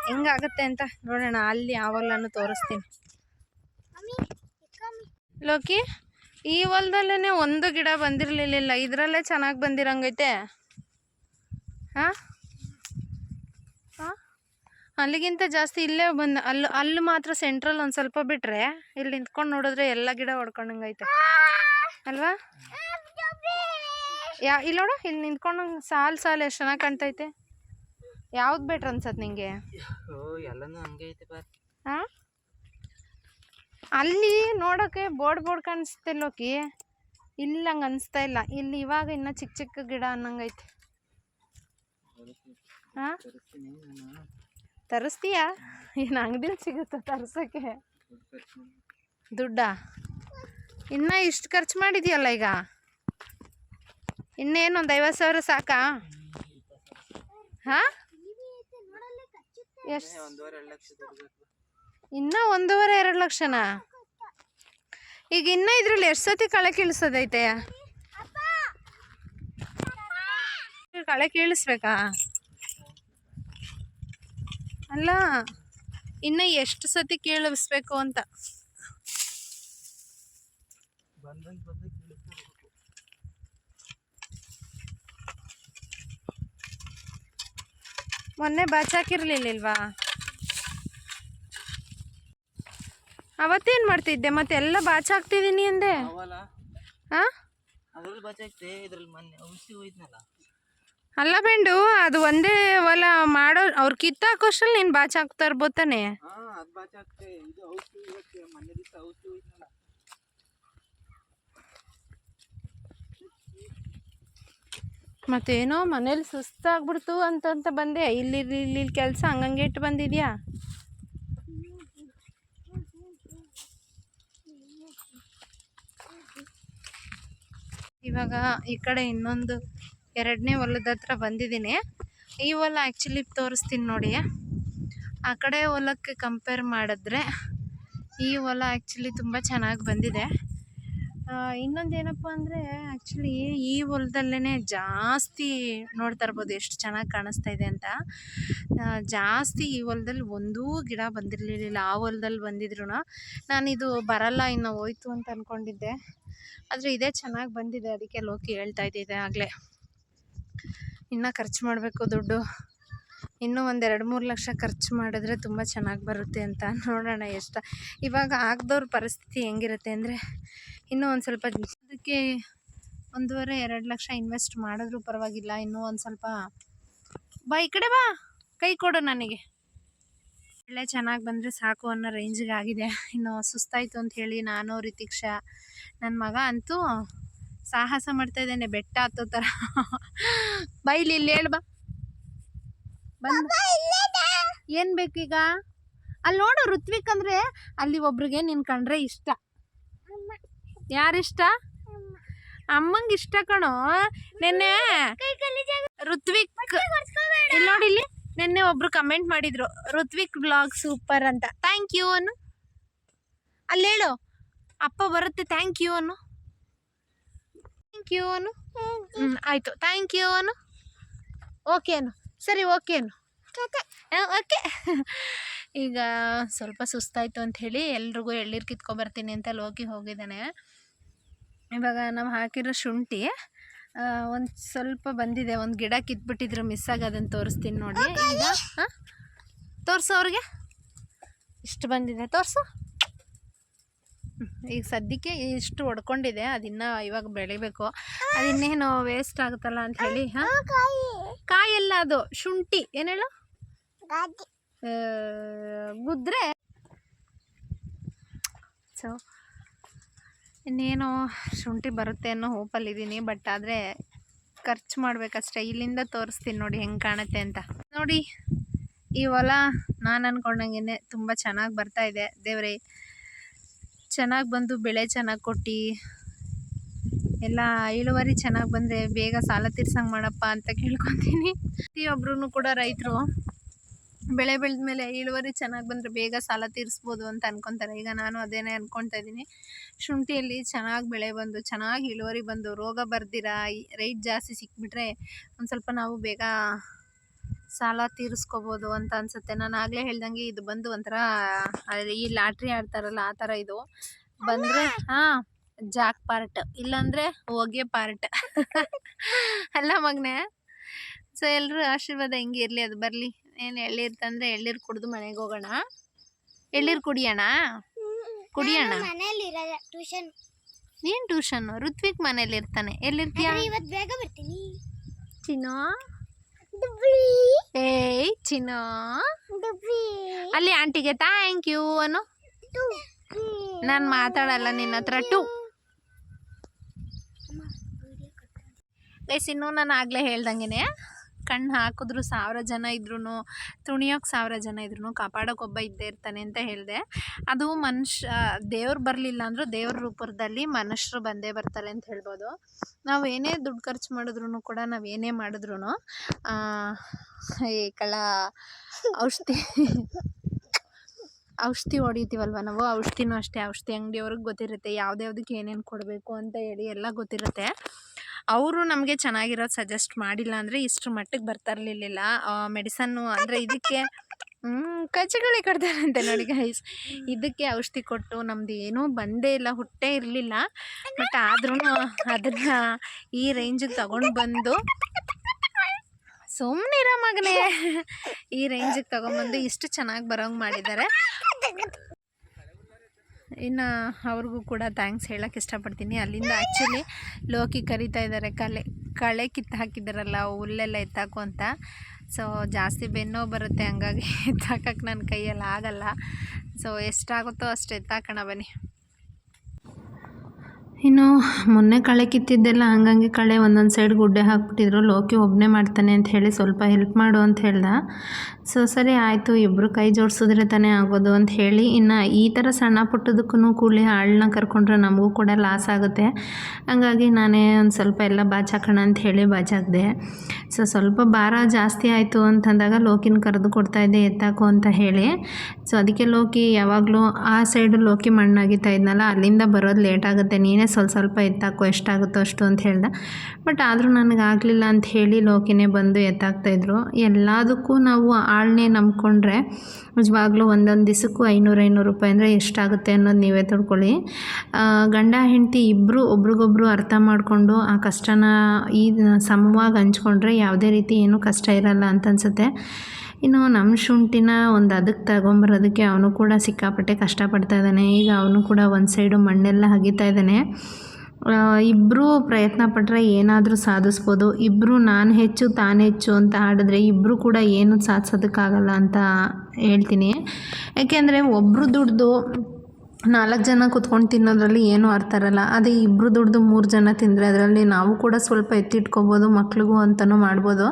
ಹೆಂಗಾಗುತ್ತೆ ಅಂತ ನೋಡೋಣ. ಅಲ್ಲಿ ಆ ಹೊಲನೂ ತೋರಿಸ್ತೀನಿ. ಲೋಕಿ, ಈ ಹೊಲದಲ್ಲೇ ಒಂದು ಗಿಡ ಬಂದಿರಲಿಲ್ಲ, ಇದರಲ್ಲೇ ಚೆನ್ನಾಗಿ ಬಂದಿರಂಗೈತೆ. ಹಾಂ ಹಾಂ, ಅಲ್ಲಿಗಿಂತ ಜಾಸ್ತಿ ಇಲ್ಲೇ ಬಂದು ಅಲ್ಲಿ ಮಾತ್ರ ಸೆಂಟ್ರಲ್ ಒಂದು ಸ್ವಲ್ಪ ಬಿಟ್ಟರೆ ಇಲ್ಲಿ ನಿಂತ್ಕೊಂಡು ನೋಡಿದ್ರೆ ಎಲ್ಲ ಗಿಡ ಹೊಡ್ಕೊಂಡಂಗೈತೆ ಅಲ್ವಾ? ಇಲ್ಲಿ ನೋಡು, ಇಲ್ಲಿ ನಿಂತ್ಕೊಂಡು ಸಾಲು ಎಷ್ಟು ಚೆನ್ನಾಗಿ ಕಾಣ್ತೈತೆ. ಯಾವ್ದು ಬೆಟ್ರ್ ಅನ್ಸತ್ತೆ ನಿಂಗೆ? ಹಾಂ, ಅಲ್ಲಿ ನೋಡೋಕ್ಕೆ ಬೋರ್ಡ್ ಕಾಣಿಸುತ್ತೆ ಲೋಕಿ, ಇಲ್ಲಿ ಹಂಗೆ ಅನಿಸ್ತಾ ಇಲ್ಲ. ಇಲ್ಲಿ ಇವಾಗ ಇನ್ನೂ ಚಿಕ್ಕ ಗಿಡ ಅನ್ನಂಗೈತೆ. ಹಾಂ, ತರಿಸ್ತೀಯಾ? ಏನು ಅಂಗಡಿಲಿ ಸಿಗುತ್ತಾ ತರ್ಸೋಕ್ಕೆ? ದುಡ್ಡಾ? ಇನ್ನೂ ಇಷ್ಟು ಖರ್ಚು ಮಾಡಿದ್ಯಲ್ಲ ಈಗ, ಇನ್ನೇನು ಒಂದು 50,000 ಸಾಕಾ? ಹಾಂ, ಎಷ್ಟು? ಇನ್ನೂ 1.5-2 ಲಕ್ಷನಾ? ಈಗ ಇನ್ನೂ ಇದ್ರಲ್ಲಿ ಎಷ್ಟು ಸತಿ ಕಳೆ ಕೀಳಿಸೋದೈತೆ? ಕಳೆ ಕೀಳಿಸ್ಬೇಕಾ? ಅಲ್ಲ, ಇನ್ನು ಎಷ್ಟು ಸತಿ ಕೀಳಿಸ್ಬೇಕು ಅಂತ. ಮೊನ್ನೆ ಬಾಚಾಕಿರ್ಲಿಲ್ವಾ? ಅವತ್ತೇನು ಮಾಡ್ತಿದ್ದೆ? ಮತ್ತೆ ಎಲ್ಲ ಬಾಚಾಕ್ತಿದ್ದೀನಿ ಅಂದೆ. ಹಾಂ, ಅಲ್ಲ ಬೆಂಡು, ಅದು ಒಂದೇ ಹೊಲ ಮಾಡೋ ಅವ್ರು ಕಿತ್ತಾಕೋಷ್ಟ್ರಲ್ಲಿ ನೀನು ಬಾಚಾಕ್ತಾ ಇರ್ಬೋದು ತಾನೆ. ಮತ್ತೇನೋ ಮನೇಲಿ ಸುಸ್ತಾಗ್ಬಿಡ್ತು ಅಂತ ಬಂದೆ. ಇಲ್ಲಿ ಕೆಲಸ ಹಂಗಂಗೆ ಇಟ್ಟು ಬಂದಿದ್ಯಾ? ಇವಾಗ ಈ ಕಡೆ ಇನ್ನೊಂದು 2ನೇ ಹೊಲದ ಹತ್ರ ಬಂದಿದ್ದೀನಿ. ಈ ಹೊಲ ಆ್ಯಕ್ಚುಲಿ ತೋರಿಸ್ತೀನಿ ನೋಡಿ. ಆ ಕಡೆ ಹೊಲಕ್ಕೆ ಕಂಪೇರ್ ಮಾಡಿದ್ರೆ ಈ ಹೊಲ ಆ್ಯಕ್ಚುಲಿ ತುಂಬ ಚೆನ್ನಾಗಿ ಬಂದಿದೆ. ಇನ್ನೊಂದೇನಪ್ಪ ಅಂದರೆ ಆ್ಯಕ್ಚುಲಿ ಈ ಹೊಲದಲ್ಲೇ ಜಾಸ್ತಿ ನೋಡ್ತಾ ಇರ್ಬೋದು ಎಷ್ಟು ಚೆನ್ನಾಗಿ ಕಾಣಿಸ್ತಾ ಇದೆ ಅಂತ. ಜಾಸ್ತಿ ಈ ಹೊಲದಲ್ಲಿ ಒಂದೂ ಗಿಡ ಬಂದಿರಲಿಲ್ಲ. ಆ ಹೊಲದಲ್ಲಿ ಬಂದಿದ್ರು ನಾನಿದು ಬರಲ್ಲ, ಇನ್ನು ಹೋಯ್ತು ಅಂತ ಅಂದ್ಕೊಂಡಿದ್ದೆ. ಆದರೆ ಇದೇ ಚೆನ್ನಾಗಿ ಬಂದಿದೆ, ಅದಕ್ಕೆ ಲೋಕಿ ಹೇಳ್ತಾ ಇದ್ದಿದ್ದೆ ಆಗಲೇ. ಇನ್ನೂ ಖರ್ಚು ಮಾಡಬೇಕು ದುಡ್ಡು, ಇನ್ನೂ ಒಂದು 2-3 ಲಕ್ಷ ಖರ್ಚು ಮಾಡಿದ್ರೆ ತುಂಬ ಚೆನ್ನಾಗಿ ಬರುತ್ತೆ ಅಂತ. ನೋಡೋಣ ಎಷ್ಟು. ಇವಾಗ ಆಗದವ್ರ ಪರಿಸ್ಥಿತಿ ಹೆಂಗಿರುತ್ತೆ ಅಂದರೆ, ಇನ್ನೂ ಒಂದು ಸ್ವಲ್ಪ ಅದಕ್ಕೆ 1.5-2 ಲಕ್ಷ ಇನ್ವೆಸ್ಟ್ ಮಾಡಿದ್ರೂ ಪರವಾಗಿಲ್ಲ. ಇನ್ನೂ ಒಂದು ಸ್ವಲ್ಪ ಬಾ, ಈ ಕಡೆ ಬಾ, ಕೈ ಕೊಡು ನನಗೆ. ಒಳ್ಳೆ ಚೆನ್ನಾಗಿ ಬಂದರೆ ಸಾಕು ಅನ್ನೋ ರೇಂಜಿಗೆ ಆಗಿದೆ. ಇನ್ನು ಸುಸ್ತಾಯಿತು ಅಂತ ಹೇಳಿ ನಾನು, ರಿತಿಕ್ಷಾ, ನನ್ನ ಮಗ ಅಂತೂ ಸಾಹಸ ಮಾಡ್ತಾಯಿದ್ದಾನೆ ಬೆಟ್ಟ ಹತ್ತೋ ಥರ. ಬೈಲಿ, ಇಲ್ಲಿ ಹೇಳು ಬಾ. ಬಂದು ಏನು ಬೇಕೀಗ? ಅಲ್ಲಿ ನೋಡು ಋತ್ವಿಕ್ ಅಂದರೆ ಅಲ್ಲಿ ಒಬ್ರಿಗೆ ನಿನ್ ಕಂಡ್ರೆ ಇಷ್ಟ. ಅಮ್ಮ ಯಾರಿಷ್ಟ? ಅಮ್ಮ ಅಮ್ಮಂಗೆ ಇಷ್ಟ ಕಣೋ. ನಿನ್ನೆ ಕೈ ಗಲೀಜಾಗ ಋತ್ವಿಕ್ ಕೊಡ್ಸ್ಕೋಬೇಡ. ಇಲ್ಲಿ ನೋಡಿ ಇಲ್ಲಿ ನಿನ್ನೆ ಒಬ್ರು ಕಮೆಂಟ್ ಮಾಡಿದ್ರು ಋತ್ವಿಕ್ ಬ್ಲಾಗ್ ಸೂಪರ್ ಅಂತ. ಥ್ಯಾಂಕ್ ಯು ಅನ್ನು ಅಲ್ಲಿ ಹೇಳು. ಅಪ್ಪ ಬರುತ್ತೆ ಥ್ಯಾಂಕ್ ಯು ಅನ್ನು. ಥ್ಯಾಂಕ್ ಯು ಅನ್ನು. ಆಯಿತು ಥ್ಯಾಂಕ್ ಯು ಅನ್ನು. ಓಕೆ ಅನ್ನು. ಸರಿ ಓಕೆ ಅನ್ನು. ಓಕೆ. ಈಗ ಸ್ವಲ್ಪ ಸುಸ್ತಾಯಿತು ಅಂಥೇಳಿ ಎಲ್ರಿಗೂ ಎಳ್ನೀರು ಕಿತ್ಕೊಬರ್ತೀನಿ ಅಂತ ಲೋಕಿ ಹೋಗಿದ್ದಾನೆ. ಇವಾಗ ನಾವು ಹಾಕಿರೋ ಶುಂಠಿ ಒಂದು ಸ್ವಲ್ಪ ಬಂದಿದೆ. ಒಂದು ಗಿಡ ಕಿತ್ಬಿಟ್ಟಿದ್ರು ಮಿಸ್ ಆಗೋದನ್ನು ತೋರಿಸ್ತೀನಿ ನೋಡಿ. ಈಗ ಹಾಂ ತೋರಿಸು ಅವ್ರಿಗೆ. ಇಷ್ಟು ಬಂದಿದೆ ತೋರಿಸು. ಈಗ ಸದ್ಯಕ್ಕೆ ಇಷ್ಟು ಹೊಡ್ಕೊಂಡಿದೆ. ಅದಿನ್ನು ಇವಾಗ ಬೆಳಿಬೇಕು. ಅದಿನ್ನೇನು ವೇಸ್ಟ್ ಆಗುತ್ತಲ್ಲ ಅಂಥೇಳಿ. ಹಾಂ ಕಾಯೆಲ್ಲ ಅದು ಶುಂಠಿ ಏನು ಹೇಳು ಗುದ್ರೆ. ಸೊ ಇನ್ನೇನು ಶುಂಠಿ ಬರುತ್ತೆ ಅನ್ನೋ ಹೋಪಲ್ಲಿದ್ದೀನಿ. ಬಟ್ ಆದರೆ ಖರ್ಚು ಮಾಡಬೇಕಷ್ಟೇ. ಇಲ್ಲಿಂದ ತೋರಿಸ್ತೀನಿ ನೋಡಿ ಹೆಂಗೆ ಕಾಣುತ್ತೆ ಅಂತ. ನೋಡಿ ಈ ಹೊಲ ನಾನು ಅಂದ್ಕೊಂಡಂಗೆ ತುಂಬ ಚೆನ್ನಾಗಿ ಬರ್ತಾಯಿದೆ. ದೇವ್ರೆ ಚೆನ್ನಾಗಿ ಬಂದು ಬೆಳೆ ಚೆನ್ನಾಗಿ ಕೊಟ್ಟು ಎಲ್ಲ ಇಳುವರಿ ಚೆನ್ನಾಗಿ ಬಂದರೆ ಬೇಗ ಸಾಲ ತೀರ್ಸಂಗೆ ಮಾಡಪ್ಪ ಅಂತ ಕೇಳ್ಕೊತೀನಿ. ಪ್ರತಿಯೊಬ್ಬರೂ ಕೂಡ ರೈತರು ಬೆಳೆ ಬೆಳೆದ ಮೇಲೆ ಇಳುವರಿ ಚೆನ್ನಾಗಿ ಬಂದರೆ ಬೇಗ ಸಾಲ ತೀರಿಸ್ಬೋದು ಅಂತ ಅನ್ಕೊತಾರೆ. ಈಗ ನಾನು ಅದೇನೇ ಅಂದ್ಕೊಳ್ತಾ ಇದ್ದೀನಿ. ಶುಂಠಿಯಲ್ಲಿ ಚೆನ್ನಾಗಿ ಬೆಳೆ ಬಂದು ಚೆನ್ನಾಗಿ ಇಳುವರಿ ಬಂದು ರೋಗ ಬರ್ದಿರ ರೈಟ್ ಜಾಸ್ತಿ ಸಿಕ್ಬಿಟ್ರೆ ಒಂದು ಸ್ವಲ್ಪ ನಾವು ಬೇಗ ಸಾಲ ತೀರಿಸ್ಕೋಬೋದು ಅಂತ ಅನಿಸುತ್ತೆ. ನಾನು ಆಗಲೇ ಹೇಳ್ದಂಗೆ ಇದು ಬಂದು ಒಂಥರ ಈ ಲಾಟ್ರಿ ಆಡ್ತಾರಲ್ಲ ಆ ಥರ ಇದು ಬಂದರೆ ಹಾಂ ಜಾಕ್ ಪಾರ್ಟ್, ಇಲ್ಲಾಂದರೆ ಹೊಗೆ ಪಾರ್ಟ್ ಅಲ್ಲ ಮಗನೇ. ಸೊ ಎಲ್ಲರೂ ಆಶೀರ್ವಾದ ಹಿಂಗೆ ಇರಲಿ, ಅದು ಬರಲಿ. ಏನು ಎಳ್ಳೀರು ತಂದರೆ ಎಳ್ಳೀರು ಕುಡಿದು ಮನೆಗೆ ಹೋಗೋಣ. ಎಳ್ಳೀರು ಕುಡಿಯೋಣ. ಮನೆಯಲ್ಲಿ ಇರಲ್ಲ, ಟ್ಯೂಷನ್. ಏನು ಟ್ಯೂಷನ್ನು? ಋತ್ವಿಕ್ ಮನೇಲಿ ಇರ್ತಾನೆ. ಎಲ್ಲಿರ್ತೀಯ? ಇವತ್ತು ಬೇಗ ಬರ್ತೀನಿ. ಚಿನ್ನೋ ಏಯ್ ಚಿನ್ನೋ ಅಲ್ಲಿ ಆಂಟಿಗೆ ಥ್ಯಾಂಕ್ ಯು ಅನ್ನು. ನಾನು ಮಾತಾಡಲ್ಲ ನಿನ್ನ ಹತ್ರ. ಗೈಸ್ ಇನ್ನೂ ನಾನು ಆಗಲೇ ಹೇಳ್ದಂಗೆ ಕಣ್ಣು ಹಾಕಿದ್ರು 1000 ಜನ ಇದ್ರೂ ತುಣಿಯೋಕೆ 1000 ಜನ ಇದ್ರೂ ಕಾಪಾಡೋಕೆ ಒಬ್ಬ ಇದ್ದೇ ಇರ್ತಾನೆ ಅಂತ ಹೇಳಿದೆ. ಅದು ದೇವ್ರು ಬರಲಿಲ್ಲ ಅಂದರೂ ದೇವ್ರ ರೂಪದಲ್ಲಿ ಮನುಷ್ಯರು ಬಂದೇ ಬರ್ತಾರೆ ಅಂತ ಹೇಳ್ಬೋದು. ನಾವು ಏನೇ ದುಡ್ಡು ಖರ್ಚು ಮಾಡಿದ್ರು ಕೂಡ ನಾವು ಏನೇ ಮಾಡಿದ್ರು ಈ ಔಷಧಿ ಹೊಡಿತೀವಲ್ವ ನಾವು, ಔಷಧಿನೂ ಅಷ್ಟೇ. ಔಷಧಿ ಅಂಗಡಿಯವ್ರಿಗೆ ಗೊತ್ತಿರುತ್ತೆ ಯಾವುದ್ಯಾವ್ದಕ್ಕೆ ಏನೇನು ಕೊಡಬೇಕು ಅಂತ ಹೇಳಿ ಎಲ್ಲ ಗೊತ್ತಿರುತ್ತೆ. ಅವರು ನಮಗೆ ಚೆನ್ನಾಗಿರೋದು ಸಜೆಸ್ಟ್ ಮಾಡಿಲ್ಲ ಅಂದರೆ ಇಷ್ಟರ ಮಟ್ಟಿಗೆ ಬರ್ತಾ ಇರಲಿಲ್ಲ. ಮೆಡಿಸನ್ನು ಅಂದರೆ ಇದಕ್ಕೆ ಕಚ್ಚುಗಳೇ ಕಟ್ತಾರಂತೆ ನೋಡಿ ಗೈಸ್. ಇದಕ್ಕೆ ಔಷಧಿ ಕೊಟ್ಟು ನಮ್ದು ಏನೂ ಬಂದೇ ಇಲ್ಲ, ಹುಟ್ಟೇ ಇರಲಿಲ್ಲ. ಬಟ್ ಆದ್ರೂ ಅದನ್ನು ಈ ರೇಂಜಿಗೆ ತಗೊಂಡು ಬಂದು ಸುಮ್ಮನಿರೋ ಮಗನೇ ಈ ರೇಂಜಿಗೆ ತೊಗೊಂಬಂದು ಇಷ್ಟು ಚೆನ್ನಾಗಿ ಬರೋಂಗೆ ಮಾಡಿದ್ದಾರೆ. ಇನ್ನು ಅವ್ರಿಗೂ ಕೂಡ ಥ್ಯಾಂಕ್ಸ್ ಹೇಳೋಕ್ಕೆ ಇಷ್ಟಪಡ್ತೀನಿ. ಅಲ್ಲಿಂದ ಆ್ಯಕ್ಚುಲಿ ಲೋಕಿ ಕರಿತಾ ಇದ್ದಾರೆ ಕಳೆ ಕಿತ್ತು ಹಾಕಿದ್ದಾರಲ್ಲ ಹುಲ್ಲೆಲ್ಲ ಎತ್ತಾಕು ಅಂತ. ಸೊ ಜಾಸ್ತಿ ಬೆನ್ನೋ ಬರುತ್ತೆ, ಹಂಗಾಗಿ ಎತ್ತಾಕಕ್ಕೆ ನನ್ನ ಕೈಯಲ್ಲಿ ಆಗಲ್ಲ. ಸೊ ಎಷ್ಟಾಗುತ್ತೋ ಅಷ್ಟು ಎತ್ತಾಕೋಣ ಬನ್ನಿ. ಇನ್ನು ಮೊನ್ನೆ ಕಳೆ ಕಿತ್ತಿದ್ದೆಲ್ಲ ಹಂಗಂಗೆ ಕಳೆ ಒಂದೊಂದು ಸೈಡ್ ಗುಡ್ಡೆ ಹಾಕ್ಬಿಟ್ಟಿದ್ರು. ಲೋಕಿ ಒಬ್ಬನೇ ಮಾಡ್ತಾನೆ ಅಂತ ಹೇಳಿ ಸ್ವಲ್ಪ ಹೆಲ್ಪ್ ಮಾಡು ಅಂತ ಹೇಳ್ದ. ಸೊ ಸರಿ ಆಯಿತು, ಇಬ್ಬರು ಕೈ ಜೋಡಿಸಿದ್ರೆ ತಾನೇ ಆಗೋದು ಅಂತ ಹೇಳಿ. ಇನ್ನು ಈ ಥರ ಸಣ್ಣ ಪುಟ್ಟದಕ್ಕೂ ಕೂಲಿ ಆಳನ್ನ ಕರ್ಕೊಂಡ್ರೆ ನಮಗೂ ಕೂಡ ಲಾಸ್ ಆಗುತ್ತೆ. ಹಂಗಾಗಿ ನಾನೇ ಒಂದು ಸ್ವಲ್ಪ ಎಲ್ಲ ಬಾಚಾಕೋಣ ಅಂತ ಹೇಳಿ ಬಾಚಾಕಿದೆ. ಸೊ ಸ್ವಲ್ಪ ಭಾರ ಜಾಸ್ತಿ ಆಯಿತು ಅಂತಂದಾಗ ಲೋಕಿನ ಕರೆದು ಕೊಡ್ತಾಯಿದ್ದೆ ಎತ್ತಾಕು ಅಂತ ಹೇಳಿ. ಸೊ ಅದಕ್ಕೆ ಲೋಕಿ ಯಾವಾಗಲೂ ಆ ಸೈಡು ಲೋಕಿ ಮಣ್ಣಾಗಿತ್ತಾ ಇದ್ನಲ್ಲ, ಅಲ್ಲಿಂದ ಬರೋದು ಲೇಟ್ ಆಗುತ್ತೆ, ನೀನೇ ಸ್ವಲ್ಪ ಎತ್ತಾಕು ಎಷ್ಟಾಗುತ್ತೋ ಅಷ್ಟು ಅಂತ ಹೇಳ್ದೆ. ಬಟ್ ಆದರೂ ನನಗಾಗಲಿಲ್ಲ ಅಂತ ಹೇಳಿ ಲೋಕಿನೇ ಬಂದು ಎತ್ತಾಕ್ತಾಯಿದ್ರು. ಎಲ್ಲದಕ್ಕೂ ನಾವು ಆಳನ್ನೇ ನಂಬ್ಕೊಂಡ್ರೆ ನಿಜವಾಗ್ಲೂ ಒಂದೊಂದು ದಿವಸಕ್ಕೂ 500 ರೂಪಾಯಿ ಅಂದರೆ ಎಷ್ಟಾಗುತ್ತೆ ಅನ್ನೋದು ನೀವೇ ತಿಳ್ಕೊಳ್ಳಿ. ಗಂಡ ಹೆಂಡತಿ ಇಬ್ಬರು ಒಬ್ರಿಗೊಬ್ರು ಅರ್ಥ ಮಾಡಿಕೊಂಡು ಆ ಕಷ್ಟನ ಈ ಸಮವಾಗಿ ಹಂಚ್ಕೊಂಡ್ರೆ ಯಾವುದೇ ರೀತಿ ಏನೂ ಕಷ್ಟ ಇರಲ್ಲ ಅಂತ ಅನಿಸುತ್ತೆ. ಇನ್ನು ನಮ್ಮ ಶುಂಠಿನ ಒಂದು ಅದಕ್ಕೆ ತಗೊಂಬರೋದಕ್ಕೆ ಅವನು ಕೂಡ ಸಿಕ್ಕಾಪಟ್ಟೆ ಕಷ್ಟಪಡ್ತಾ ಇದ್ದಾನೆ. ಈಗ ಅವನು ಕೂಡ ಒಂದು ಸೈಡು ಮಣ್ಣೆಲ್ಲ ಹಗಿತಾ ಇದ್ದಾನೆ. ಇಬ್ಬರೂ ಪ್ರಯತ್ನ ಪಟ್ಟರೆ ಏನಾದರೂ ಸಾಧಿಸ್ಬೋದು. ಇಬ್ಬರು ನಾನು ಹೆಚ್ಚು ತಾನು ಹೆಚ್ಚು ಅಂತ ಆಡಿದ್ರೆ ಇಬ್ಬರು ಕೂಡ ಏನು ಸಾಧಿಸೋದಕ್ಕಾಗಲ್ಲ ಅಂತ ಹೇಳ್ತೀನಿ. ಯಾಕೆಂದರೆ ಒಬ್ಬರು ದುಡ್ದು 4 ಜನ ಕೂತ್ಕೊಂಡು ತಿನ್ನೋದ್ರಲ್ಲಿ ಏನೂ ಅರ್ಥ ಇರಲ್ಲ. ಅದೇ ಇಬ್ಬರು ದುಡ್ದು 3 ಜನ ತಿಂದರೆ ಅದರಲ್ಲಿ ನಾವು ಕೂಡ ಸ್ವಲ್ಪ ಎತ್ತಿಟ್ಕೊಬೋದು, ಮಕ್ಳಿಗೂ ಅಂತಲೂ ಮಾಡ್ಬೋದು.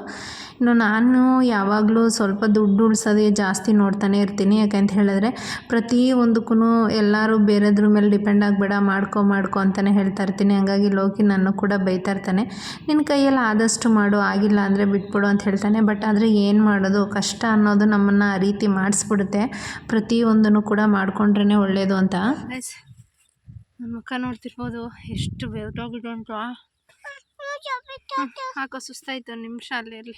ಇನ್ನು ನಾನು ಯಾವಾಗಲೂ ಸ್ವಲ್ಪ ದುಡ್ಡು ಉಳ್ಸೋದೇ ಜಾಸ್ತಿ ನೋಡ್ತಾನೆ ಇರ್ತೀನಿ. ಯಾಕೆಂತ ಹೇಳಿದ್ರೆ ಪ್ರತಿಯೊಂದಕ್ಕೂ ಎಲ್ಲರೂ ಬೇರೆದ್ರ ಮೇಲೆ ಡಿಪೆಂಡ್ ಆಗಬೇಡ, ಮಾಡ್ಕೊ ಅಂತಲೇ ಹೇಳ್ತಾ ಇರ್ತೀನಿ. ಹಾಗಾಗಿ ಲೋಕಿ ನನ್ನ ಕೂಡ ಬೈತಾ ಇರ್ತಾನೆ, ನಿನ್ನ ಕೈಯಲ್ಲಿ ಆದಷ್ಟು ಮಾಡು, ಆಗಿಲ್ಲ ಅಂದರೆ ಬಿಟ್ಬಿಡು ಅಂತ ಹೇಳ್ತಾನೆ. ಬಟ್ ಆದರೆ ಏನು ಮಾಡೋದು, ಕಷ್ಟ ಅನ್ನೋದು ನಮ್ಮನ್ನು ಆ ರೀತಿ ಮಾಡಿಸ್ಬಿಡುತ್ತೆ. ಪ್ರತಿಯೊಂದನ್ನು ಕೂಡ ಮಾಡಿಕೊಂಡ್ರೇ ಒಳ್ಳೆಯದು ಅಂತ. ನನ್ನ ಮುಖ ನೋಡ್ತಿರ್ಬೋದು ಎಷ್ಟು ಬೆವ್ರೋಗಿದೆ ಅಂತ. ಹಾಕೋ ಸುಸ್ತಾಯ್ತು, ಒಂದು ನಿಮಿಷ ಅಲ್ಲೇ ಇರಲಿ.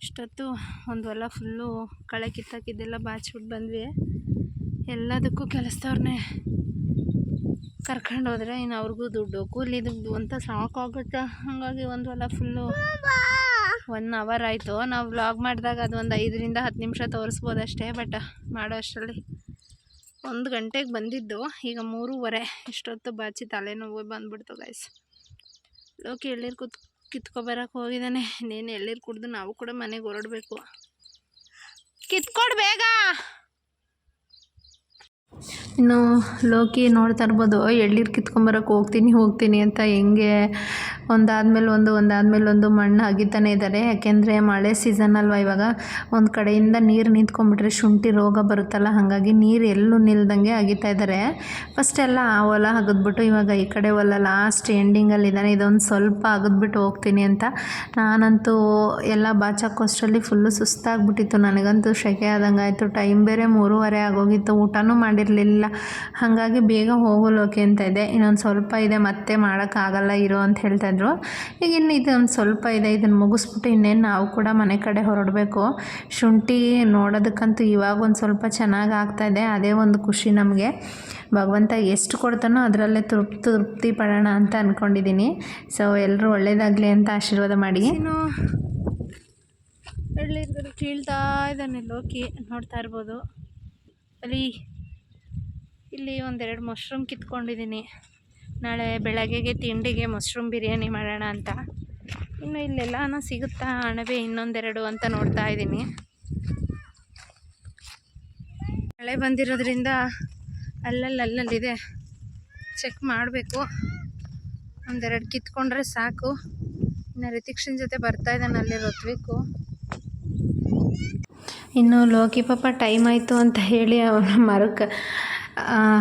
ಇಷ್ಟೊತ್ತು ಒಂದು ಹೊಲ ಫುಲ್ಲು ಕಳೆ ಕಿತ್ತಾಕಿದ್ದೆಲ್ಲ ಬಾಚ್ಬಿಟ್ಟು ಬಂದ್ವಿ. ಎಲ್ಲದಕ್ಕೂ ಕೆಲಸದವ್ರನ್ನೇ ಕರ್ಕೊಂಡು ಹೋದರೆ ಇನ್ನು ಅವ್ರಿಗೂ ದುಡ್ಡು, ಕೂಲಿ ದುಡ್ಡು ಅಂತ ಸಾಕಾಗುತ್ತೆ. ಹಾಗಾಗಿ ಒಂದು ಹೊಲ ಫುಲ್ಲು 1 ಅವರ್ ಆಯಿತು. ನಾವು ವ್ಲಾಗ್ ಮಾಡಿದಾಗ ಅದು ಒಂದು 5 ರಿಂದ 10 ನಿಮಿಷ ತೋರಿಸ್ಬೋದು ಅಷ್ಟೇ. ಬಟ್ ಮಾಡೋ ಅಷ್ಟರಲ್ಲಿ 1 ಗಂಟೆಗೆ ಬಂದಿದ್ದು, ಈಗ 3:30. ಇಷ್ಟೊತ್ತು ಬಾಚಿ ತಲೆನೋವು ಬಂದುಬಿಡ್ತು ಗೈಸ್. ಲೋಕಿ ಎಳ್ಳೀರು ಕಿತ್ಕೊಬರಕ್ಕೆ ಹೋಗಿದ್ದಾನೆ. ಇನ್ನೇನು ಎಳ್ಳೀರು ಕುಡಿದು ನಾವು ಕೂಡ ಮನೆಗೆ ಹೊರಡಬೇಕು. ಕಿತ್ಕೊಡು ಬೇಗ. ಇನ್ನು ಲೋಕಿ ನೋಡ್ತಾ ಇರ್ಬೋದು ಎಳ್ಳೀರು ಕಿತ್ಕೊಂಬರಕ್ಕೆ ಹೋಗ್ತೀನಿ ಅಂತ ಹೆಂಗೆ ಒಂದಾದ್ಮೇಲೆ ಒಂದು ಮಣ್ಣು ಅಗಿತಾನೆ ಇದ್ದಾರೆ. ಯಾಕೆಂದರೆ ಮಳೆ ಸೀಸನ್ ಅಲ್ವಾ ಇವಾಗ. ಒಂದು ಕಡೆಯಿಂದ ನೀರು ನಿಂತ್ಕೊಂಡ್ಬಿಟ್ರೆ ಶುಂಠಿ ರೋಗ ಬರುತ್ತಲ್ಲ, ಹಾಗಾಗಿ ನೀರು ಎಲ್ಲೂ ನಿಲ್ದಂಗೆ ಅಗಿತಾ ಇದ್ದಾರೆ. ಫಸ್ಟೆಲ್ಲ ಆ ಹೊಲ ಅಗದ್ಬಿಟ್ಟು ಇವಾಗ ಈ ಕಡೆ ಹೊಲ ಲಾಸ್ಟ್ ಎಂಡಿಂಗಲ್ಲಿದ್ದಾನೆ. ಇದೊಂದು ಸ್ವಲ್ಪ ಅಗದ್ಬಿಟ್ಟು ಹೋಗ್ತೀನಿ ಅಂತ. ನಾನಂತೂ ಎಲ್ಲ ಬಾಚಾಕೋಷ್ಟರಲ್ಲಿ ಫುಲ್ಲು ಸುಸ್ತಾಗ್ಬಿಟ್ಟಿತ್ತು. ನನಗಂತೂ ಶೆಕೆ ಆದಂಗೆ ಆಯಿತು. ಟೈಮ್ ಬೇರೆ 3:30 ಆಗೋಗಿತ್ತು. ಊಟನೂ ಮಾಡಿರಲಿಲ್ಲ. ಹಾಗಾಗಿ ಬೇಗ ಹೋಗಲೋಕೆ ಅಂತ ಇದೆ. ಇನ್ನೊಂದು ಸ್ವಲ್ಪ ಇದೆ, ಮತ್ತೆ ಮಾಡೋಕ್ಕಾಗಲ್ಲ ಇರೋ ಅಂತ ಹೇಳ್ತಾಯಿದ್ರು. ಈಗ ಇನ್ನು ಇದೊಂದು ಸ್ವಲ್ಪ ಇದೆ, ಇದನ್ನು ಮುಗಿಸ್ಬಿಟ್ಟು ಇನ್ನೇನು ನಾವು ಕೂಡ ಮನೆ ಕಡೆ ಹೊರಡಬೇಕು. ಶುಂಠಿ ನೋಡೋದಕ್ಕಂತೂ ಇವಾಗ ಒಂದು ಸ್ವಲ್ಪ ಚೆನ್ನಾಗಿ ಆಗ್ತಾಯಿದೆ. ಅದೇ ಒಂದು ಖುಷಿ ನಮಗೆ. ಭಗವಂತ ಎಷ್ಟು ಕೊಡ್ತಾನೋ ಅದರಲ್ಲೇ ತೃಪ್ತಿ ಪಡೋಣ ಅಂತ ಅಂದ್ಕೊಂಡಿದ್ದೀನಿ. ಸೊ ಎಲ್ಲರೂ ಒಳ್ಳೆಯದಾಗಲಿ ಅಂತ ಆಶೀರ್ವಾದ ಮಾಡಿ. ಎಳ್ಳೀರು ಕೀಳ್ತಾ ಇದ್ದಾನೆ ಲೋಕಿ, ನೋಡ್ತಾ ಇರ್ಬೋದು. ಇಲ್ಲಿ 1-2 ಮಶ್ರೂಮ್ ಕಿತ್ಕೊಂಡಿದ್ದೀನಿ. ನಾಳೆ ಬೆಳಗ್ಗೆಗೆ ತಿಂಡಿಗೆ ಮಶ್ರೂಮ್ ಬಿರಿಯಾನಿ ಮಾಡೋಣ ಅಂತ. ಇನ್ನು ಇಲ್ಲೆಲ್ಲನೂ ಸಿಗುತ್ತಾ ಅಣಬೆ 1-2 ಅಂತ ನೋಡ್ತಾ ಇದ್ದೀನಿ. ಮಳೆ ಬಂದಿರೋದ್ರಿಂದ ಅಲ್ಲಲ್ಲಿದೆ, ಚೆಕ್ ಮಾಡಬೇಕು. 1-2 ಕಿತ್ಕೊಂಡ್ರೆ ಸಾಕು. ಇನ್ನು ರಿತಿಕ್ಷನ್ ಜೊತೆ ಬರ್ತಾ ಇದ್ದಾನೆ ಅಲ್ಲಿ ಋತ್ವಿಕು. ಇನ್ನು ಲೋಕಿ ಪಾಪ ಟೈಮ್ ಆಯಿತು ಅಂತ ಹೇಳಿ ಅವನ ಮರಕ್ಕೆ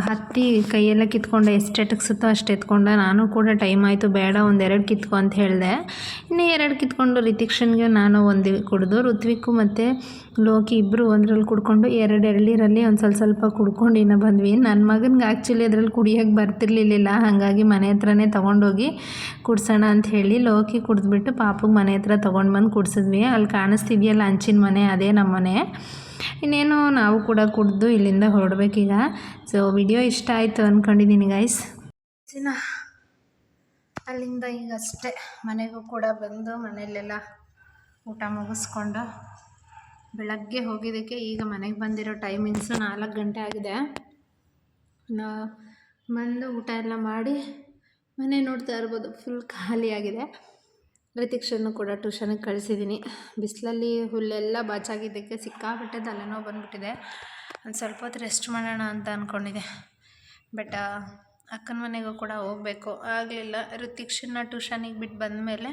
ಹತ್ತಿ ಕೈಯೆಲ್ಲ ಕಿತ್ಕೊಂಡು ಎಷ್ಟು ಎಟಕ್ಸುತ್ತೋ ಅಷ್ಟು ಎತ್ಕೊಂಡ. ನಾನು ಕೂಡ ಟೈಮ್ ಆಯಿತು ಬೇಡ 1-2 ಕಿತ್ಕೊ ಅಂತ ಹೇಳಿದೆ. ಇನ್ನು 2 ಕಿತ್ಕೊಂಡು ರಿತಿಕ್ಷನ್ಗೆ ನಾನು 1 ಕುಡಿದು, ಋತ್ವಿಕ್ಕು ಮತ್ತು ಲೋಕಿ ಇಬ್ಬರು ಒಂದರಲ್ಲಿ ಕುಡ್ಕೊಂಡು 2 ಎಳ್ಳೀರಲ್ಲಿ ಒಂದು ಸ್ವಲ್ಪ ಕುಡ್ಕೊಂಡು ಇನ್ನೂ ಬಂದ್ವಿ. ನನ್ನ ಮಗನಿಗೆ ಆ್ಯಕ್ಚುಲಿ ಅದರಲ್ಲಿ ಕುಡಿಯೋಕ್ಕೆ ಬರ್ತಿರ್ಲಿಲ್ಲ. ಹಾಗಾಗಿ ಮನೆ ಹತ್ರನೇ ತೊಗೊಂಡೋಗಿ ಕುಡ್ಸೋಣ ಅಂತ ಹೇಳಿ ಲೋಕಿ ಕುಡಿದ್ಬಿಟ್ಟು ಪಾಪಗೆ ಮನೆ ಹತ್ರ ತೊಗೊಂಡು ಬಂದು ಕುಡಿಸಿದ್ವಿ. ಅಲ್ಲಿ ಕಾಣಿಸ್ತಿದೆಯಲ್ಲ ಹಂಚಿನ ಮನೆ, ಅದೇ ನಮ್ಮ ಮನೆ. ಇನ್ನೇನು ನಾವು ಕೂಡ ಕುಡಿದು ಇಲ್ಲಿಂದ ಹೊರಡ್ಬೇಕೀಗ. ಸೊ ವಿಡಿಯೋ ಇಷ್ಟ ಆಯಿತು ಅಂದ್ಕೊಂಡಿದ್ದೀನಿ ಗೈಸ್. ಅಲ್ಲಿಂದ ಈಗ ಅಷ್ಟೇ ಮನೆಗೂ ಕೂಡ ಬಂದು ಮನೆಯಲ್ಲೆಲ್ಲ ಊಟ ಮುಗಿಸ್ಕೊಂಡು ಬೆಳಗ್ಗೆ ಹೋಗಿದ್ದಕ್ಕೆ ಈಗ ಮನೆಗೆ ಬಂದಿರೋ ಟೈಮಿಂಗ್ಸು 4 ಗಂಟೆ ಆಗಿದೆ. ಬಂದು ಊಟ ಎಲ್ಲ ಮಾಡಿ ಮನೆ ನೋಡ್ತಾ ಇರ್ಬೋದು ಫುಲ್ ಖಾಲಿಯಾಗಿದೆ. ರಿತಿಕ್ಷನ್ನು ಕೂಡ ಟ್ಯೂಷನಿಗೆ ಕಳಿಸಿದ್ದೀನಿ. ಬಿಸಿಲಲ್ಲಿ ಹುಲ್ಲೆಲ್ಲ ಬಾಚಾಗಿದ್ದಕ್ಕೆ ಸಿಕ್ಕಾಪಟ್ಟೆ ತಲೆನೋವು ಬಂದುಬಿಟ್ಟಿದೆ. ಒಂದು ಸ್ವಲ್ಪ ಹೊತ್ತು ರೆಸ್ಟ್ ಮಾಡೋಣ ಅಂತ ಅಂದ್ಕೊಂಡಿದ್ದೆ. ಬಟ್ ಅಕ್ಕನ ಮನೆಗೂ ಕೂಡ ಹೋಗಬೇಕು, ಆಗಲಿಲ್ಲ. ರಿತಿಕ್ಷನ್ನ ಟ್ಯೂಷನಿಗೆ ಬಿಟ್ಟು ಬಂದಮೇಲೆ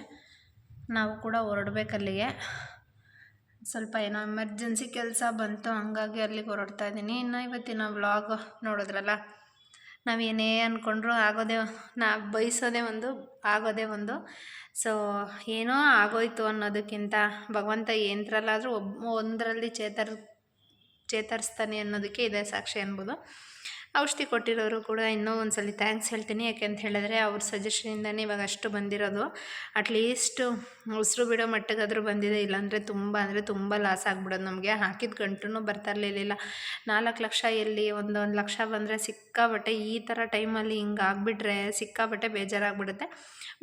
ನಾವು ಕೂಡ ಹೊರಡ್ಬೇಕು ಅಲ್ಲಿಗೆ. ಸ್ವಲ್ಪ ಏನೋ ಎಮರ್ಜೆನ್ಸಿ ಕೆಲಸ ಬಂತು, ಹಂಗಾಗಿ ಅಲ್ಲಿಗೆ ಹೊರಡ್ತಾ ಇದ್ದೀನಿ. ಇನ್ನು ಇವತ್ತಿನ ವ್ಲಾಗ್ ನೋಡಿದ್ರಲ್ಲ, ನಾವೇನೇ ಅಂದ್ಕೊಂಡ್ರೂ ನಾವು ಬಯಸೋದೇ ಒಂದು, ಆಗೋದೇ ಒಂದು. ಸೊ ಏನೋ ಆಗೋಯ್ತು ಅನ್ನೋದಕ್ಕಿಂತ ಭಗವಂತ ಏನರಲ್ಲಾದರೂ ಒಂದರಲ್ಲಿ ಚೇತರಿಸ್ತಾನೆ ಅನ್ನೋದಕ್ಕೆ ಇದೆ ಸಾಕ್ಷಿ ಅನ್ಬೋದು. ಔಷಧಿ ಕೊಟ್ಟಿರೋರು ಕೂಡ ಇನ್ನೂ ಒಂದು ಸಲ ಥ್ಯಾಂಕ್ಸ್ ಹೇಳ್ತೀನಿ. ಯಾಕೆ ಅಂತ ಹೇಳಿದ್ರೆ ಅವ್ರ ಸಜೆಷನಿಂದನೇ ಇವಾಗ ಅಷ್ಟು ಬಂದಿರೋದು. ಅಟ್ಲೀಸ್ಟು ಉಸಿರು ಬಿಡೋ ಮಟ್ಟಿಗಾದರೂ ಬಂದಿದೆ. ಇಲ್ಲಾಂದರೆ ತುಂಬ ಲಾಸ್ ಆಗಿಬಿಡೋದು ನಮಗೆ. ಹಾಕಿದ ಗಂಟು ಬರ್ತಾ ಇರಲಿಲ್ಲ. 4 ಲಕ್ಷ ಎಲ್ಲಿ, 1 ಲಕ್ಷ ಬಂದರೆ ಸಿಕ್ಕಾಬಟ್ಟೆ. ಈ ಥರ ಟೈಮಲ್ಲಿ ಹಿಂಗೆ ಆಗಿಬಿಟ್ರೆ ಸಿಕ್ಕಾಬಟ್ಟೆ ಬೇಜಾರಾಗ್ಬಿಡುತ್ತೆ.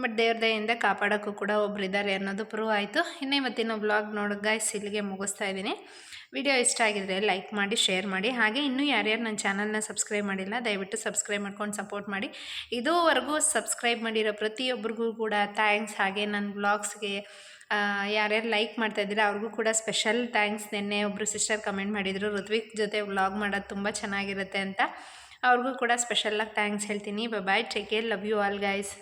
ಬಟ್ ದೇವ್ರ ದಯೆಯಿಂದ ಕಾಪಾಡೋಕ್ಕೂ ಕೂಡ ಒಬ್ರು ಇದ್ದಾರೆ ಅನ್ನೋದು ಪ್ರೂವ್ ಆಯಿತು. ಇನ್ನು ಇವತ್ತಿನ ವ್ಲಾಗ್ ನೋಡಿ ಗೈಸ್ ಇಲ್ಲಿಗೆ ಮುಗಿಸ್ತಾ ಇದ್ದೀನಿ. ವಿಡಿಯೋ ಇಷ್ಟ ಆಗಿದ್ರೆ ಲೈಕ್ ಮಾಡಿ, ಶೇರ್ ಮಾಡಿ. ಹಾಗೆ ಇನ್ನೂ ಯಾರ್ಯಾರು ನನ್ನ ಚಾನಲ್ನ ಸಬ್ಸ್ಕ್ರೈಬ್ ಮಾಡಿಲ್ಲ ದಯವಿಟ್ಟು ಸಬ್ಸ್ಕ್ರೈಬ್ ಮಾಡ್ಕೊಂಡು ಸಪೋರ್ಟ್ ಮಾಡಿ. ಇದುವರೆಗೂ ಸಬ್ಸ್ಕ್ರೈಬ್ ಮಾಡಿರೋ ಪ್ರತಿಯೊಬ್ಬರಿಗೂ ಕೂಡ ಥ್ಯಾಂಕ್ಸ್. ಹಾಗೆ ನನ್ನ ವ್ಲಾಗ್ಸ್ಗೆ ಯಾರ್ಯಾರು ಲೈಕ್ ಮಾಡ್ತಾಯಿದ್ದೀರಾ ಅವ್ರಿಗೂ ಕೂಡ ಸ್ಪೆಷಲ್ ಥ್ಯಾಂಕ್ಸ್. ನಿನ್ನೆ ಒಬ್ಬರು ಸಿಸ್ಟರ್ ಕಮೆಂಟ್ ಮಾಡಿದರು, ಋತ್ವಿಕ್ ಜೊತೆ ವ್ಲಾಗ್ ಮಾಡೋದು ತುಂಬ ಚೆನ್ನಾಗಿರುತ್ತೆ ಅಂತ. ಅವ್ರಿಗೂ ಕೂಡ ಸ್ಪೆಷಲಾಗಿ ಥ್ಯಾಂಕ್ಸ್ ಹೇಳ್ತೀನಿ. Bye, take care, love you all guys.